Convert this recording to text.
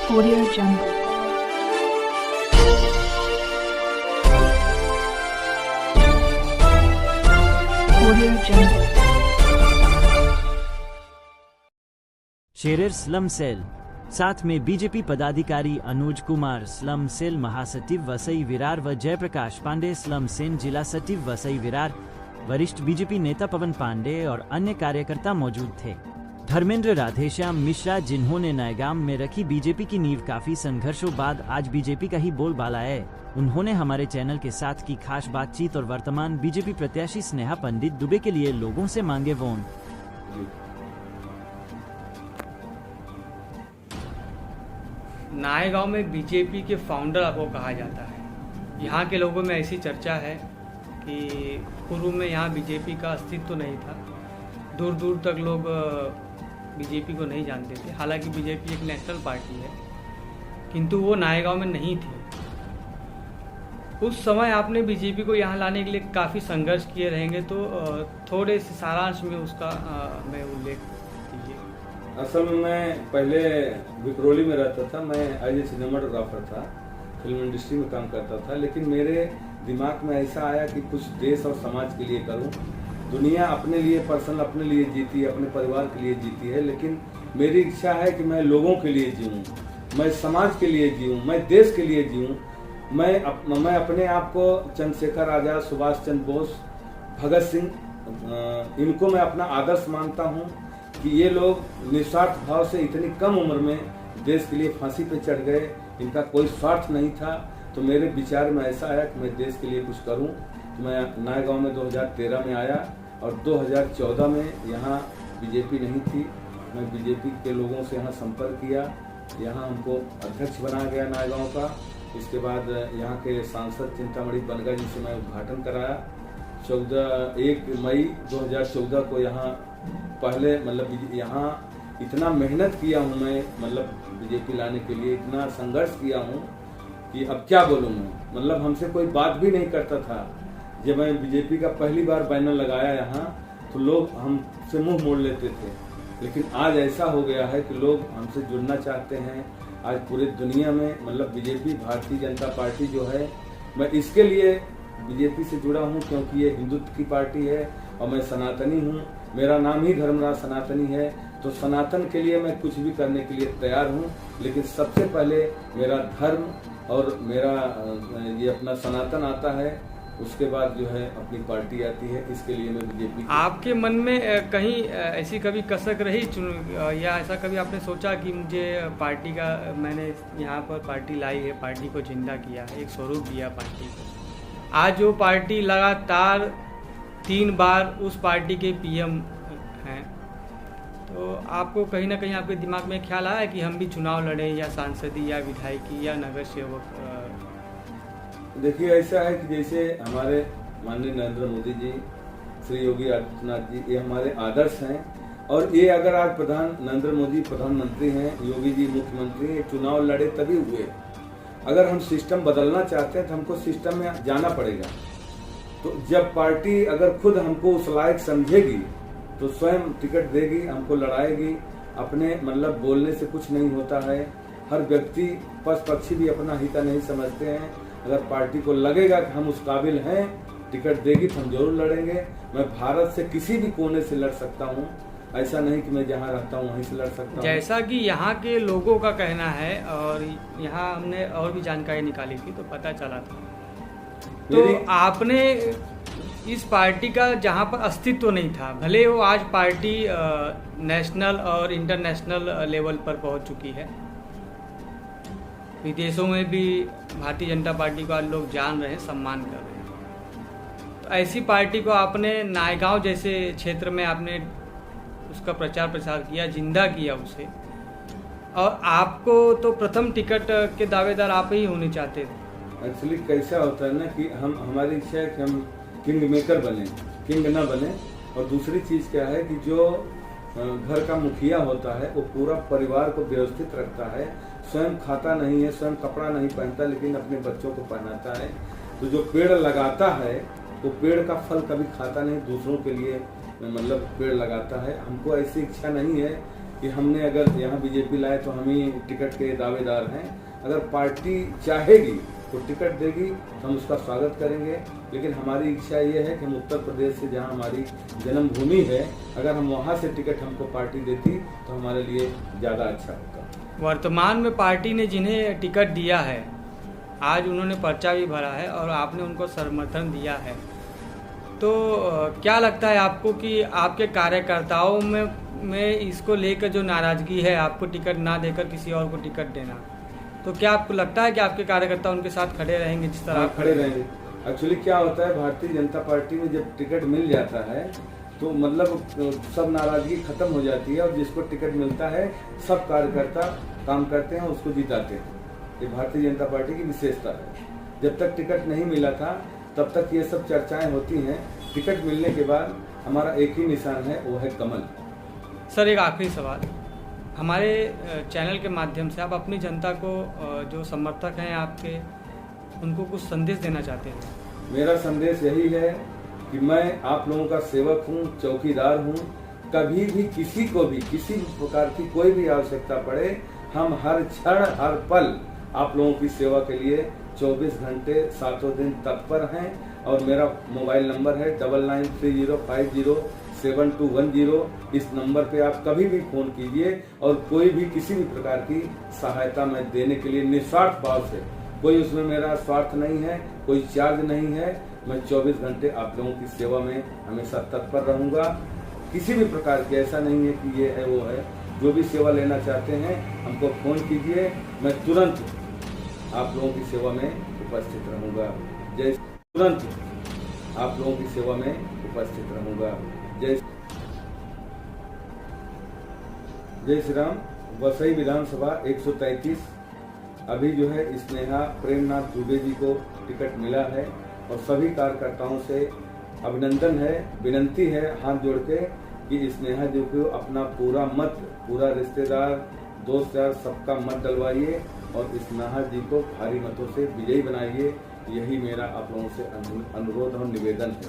Audio Jungle. Audio Jungle. शेरेर slum cell, साथ में बीजेपी पदाधिकारी अनुज कुमार स्लम सेल महासचिव वसई विरार व जयप्रकाश पांडे स्लम सेल जिला सचिव वसई विरार, वरिष्ठ बीजेपी नेता पवन पांडे और अन्य कार्यकर्ता मौजूद थे। धर्मेंद्र राधेश्याम मिश्रा, जिन्होंने नयगाम में रखी बीजेपी की नींव काफी संघर्षों बाद आज बीजेपी का ही बोलबाला है। उन्होंने हमारे चैनल के साथ की खास बातचीत और वर्तमान बीजेपी प्रत्याशी स्नेहा पंडित दुबे के लिए लोगों से मांगे वोट। नायगांव में बीजेपी के फाउंडर आपको कहा जाता है। यहाँ के लोगों में ऐसी चर्चा है कि पूर्व में यहाँ बीजेपी का अस्तित्व तो नहीं था। दूर दूर तक लोग बीजेपी को नहीं जानते थे। हालांकि बीजेपी एक नेशनल पार्टी है, किंतु वो नायगांव में नहीं थी। उस समय आपने बीजेपी को यहाँ लाने के लिए काफ़ी संघर्ष किए रहेंगे, तो थोड़े से सारांश में उसका मैं उल्लेख कीजिए। असल में मैं पहले विक्रोली में रहता था। मैं एज ए सिनेमाटोग्राफर था, फिल्म इंडस्ट्री में काम करता था। लेकिन मेरे दिमाग में ऐसा आया कि कुछ देश और समाज के लिए करूं। दुनिया अपने लिए पर्सनल अपने लिए जीती है, अपने परिवार के लिए जीती है, लेकिन मेरी इच्छा है कि मैं लोगों के लिए जीऊँ, मैं समाज के लिए जीऊँ, मैं देश के लिए जीऊँ। मैं अपने आप को चंद्रशेखर आजाद, सुभाष चंद्र बोस, भगत सिंह, इनको मैं अपना आदर्श मानता हूँ कि ये लोग निस्वार्थ भाव से इतनी कम उम्र में देश के लिए फांसी पे चढ़ गए। इनका कोई स्वार्थ नहीं था। तो मेरे विचार में ऐसा आया कि मैं देश के लिए कुछ करूं। तो मैं नायगांव में 2013 में आया और 2014 में यहाँ बीजेपी नहीं थी। मैं बीजेपी के लोगों से यहाँ संपर्क किया। यहाँ हमको अध्यक्ष बनाया गया नायगांव का। इसके बाद यहाँ के सांसद चिंतामणि बनगा जी से मैं उद्घाटन कराया। 1 मई 2014 को यहाँ पहले यहाँ इतना मेहनत किया हूँ मैं, बीजेपी लाने के लिए इतना संघर्ष किया हूँ कि अब क्या बोलूँ मैं। हमसे कोई बात भी नहीं करता था। जब मैं बीजेपी का पहली बार बैनर लगाया यहाँ, तो लोग हमसे मुंह मोड़ लेते थे। लेकिन आज ऐसा हो गया है कि लोग हमसे जुड़ना चाहते हैं। आज पूरे दुनिया में बीजेपी, भारतीय जनता पार्टी जो है, मैं इसके लिए बीजेपी से जुड़ा हूँ क्योंकि ये हिंदुत्व की पार्टी है और मैं सनातनी हूँ। मेरा नाम ही धर्मराज सनातनी है। तो सनातन के लिए मैं कुछ भी करने के लिए तैयार हूँ। लेकिन सबसे पहले मेरा धर्म और मेरा ये अपना सनातन आता है, उसके बाद जो है अपनी पार्टी आती है। इसके लिए मैं बीजेपी। आपके मन में कहीं ऐसी कभी कसक रही या ऐसा कभी आपने सोचा कि मुझे पार्टी का, मैंने यहाँ पर पार्टी लाई है, पार्टी को जिंदा किया है, एक स्वरूप दिया पार्टी को। आज जो पार्टी लगातार 3 बार उस पार्टी के पीएम हैं, तो आपको कहीं ना कहीं आपके दिमाग में ख्याल आया कि हम भी चुनाव लड़ें, या सांसदी या विधायकी या नगर सेवक? देखिए, ऐसा है कि जैसे हमारे माननीय नरेंद्र मोदी जी, श्री योगी आदित्यनाथ जी, ये हमारे आदर्श हैं। और ये अगर आज नरेंद्र मोदी प्रधानमंत्री हैं, योगी जी मुख्यमंत्री हैं, चुनाव लड़े तभी हुए। अगर हम सिस्टम बदलना चाहते हैं तो हमको सिस्टम में जाना पड़ेगा। तो जब पार्टी अगर खुद हमको उस लायक समझेगी तो स्वयं टिकट देगी, हमको लड़ाएगी। अपने बोलने से कुछ नहीं होता है। हर व्यक्ति, पक्षी भी अपना हित नहीं समझते हैं। अगर पार्टी को लगेगा कि हम उस काबिल हैं, टिकट देगी तो हम जरूर लड़ेंगे। मैं भारत से किसी भी कोने से लड़ सकता हूँ। ऐसा नहीं कि मैं जहाँ रहता हूँ वहीं से लड़ सकता हूँ। जैसा कि यहाँ के लोगों का कहना है, और यहाँ हमने और भी जानकारी निकाली थी तो पता चला था, तो आपने इस पार्टी का जहाँ पर अस्तित्व नहीं था, भले वो आज पार्टी नेशनल और इंटरनेशनल लेवल पर पहुँच चुकी है, विदेशों में भी भारतीय जनता पार्टी को आज लोग जान रहे हैं, सम्मान कर रहे हैं, तो ऐसी पार्टी को आपने नायगांव जैसे क्षेत्र में आपने उसका प्रचार प्रसार किया, जिंदा किया उसे, और आपको तो प्रथम टिकट के दावेदार आप ही होने चाहते थे। एक्चुअली कैसा होता है ना कि हमारी इच्छा है कि हम किंग मेकर बने, किंग ना बने। और दूसरी चीज़ क्या है कि जो घर का मुखिया होता है वो पूरा परिवार को व्यवस्थित रखता है। स्वयं खाता नहीं है, स्वयं कपड़ा नहीं पहनता, लेकिन अपने बच्चों को पहनाता है। तो जो पेड़ लगाता है वो पेड़ का फल कभी खाता नहीं, दूसरों के लिए पेड़ लगाता है। हमको ऐसी इच्छा नहीं है कि हमने अगर यहाँ बीजेपी लाए तो हम ही टिकट के दावेदार हैं। अगर पार्टी चाहेगी तो टिकट देगी, हम उसका स्वागत करेंगे। लेकिन हमारी इच्छा ये है कि हम उत्तर प्रदेश से, जहाँ हमारी जन्मभूमि है, अगर हम वहाँ से टिकट हमको पार्टी देती तो हमारे लिए ज़्यादा अच्छा होता। वर्तमान में पार्टी ने जिन्हें टिकट दिया है, आज उन्होंने पर्चा भी भरा है और आपने उनको समर्थन दिया है, तो क्या लगता है आपको कि आपके कार्यकर्ताओं में इसको लेकर जो नाराजगी है, आपको टिकट ना देकर किसी और को टिकट देना, तो क्या आपको लगता है कि आपके कार्यकर्ता उनके साथ खड़े रहेंगे जिस तरह आप खड़े रहेंगे? एक्चुअली क्या होता है, भारतीय जनता पार्टी में जब टिकट मिल जाता है तो मतलब सब नाराजगी खत्म हो जाती है और जिसको टिकट मिलता है सब कार्यकर्ता काम करते हैं, उसको जिताते हैं। ये भारतीय जनता पार्टी की विशेषता है। जब तक टिकट नहीं मिला था तब तक ये सब चर्चाएं होती हैं। टिकट मिलने के बाद हमारा एक ही निशान है, वो है कमल। सर, एक आखिरी सवाल, हमारे चैनल के माध्यम से आप अपनी जनता को, जो समर्थक हैं आपके, उनको कुछ संदेश देना चाहते हैं? मेरा संदेश यही है कि मैं आप लोगों का सेवक हूँ, चौकीदार हूँ। कभी भी किसी को भी किसी प्रकार की कोई भी आवश्यकता पड़े, हम हर क्षण हर पल आप लोगों की सेवा के लिए 24 घंटे 7 दिन तत्पर हैं। और मेरा मोबाइल नंबर है 9930507210। इस नंबर पे आप कभी भी फोन कीजिए और कोई भी किसी भी प्रकार की सहायता मैं देने के लिए निस्वार्थ भाव से, कोई उसमें मेरा स्वार्थ नहीं है, कोई चार्ज नहीं है। मैं 24 घंटे आप लोगों की सेवा में हमेशा तत्पर रहूंगा। किसी भी प्रकार की ऐसा नहीं है कि ये है वो है। जो भी सेवा लेना चाहते हैं हमको फोन कीजिए, मैं तुरंत आप लोगों की सेवा में उपस्थित रहूंगा। तुरंत आप लोगों की सेवा में उपस्थित रहूंगा। जय श्री राम। वसई विधानसभा 133 अभी जो है स्नेहा प्रेमनाथ दुबे जी को टिकट मिला है और सभी कार्यकर्ताओं से अभिनंदन है, विनती है हाथ जोड़ के कि स्नेहा जी को अपना पूरा मत, पूरा रिश्तेदार, दोस्त यार सबका मत डलवाइए और स्नेहा जी को भारी मतों से विजयी बनाइए। यही मेरा आप लोगों से अनुरोध और निवेदन है।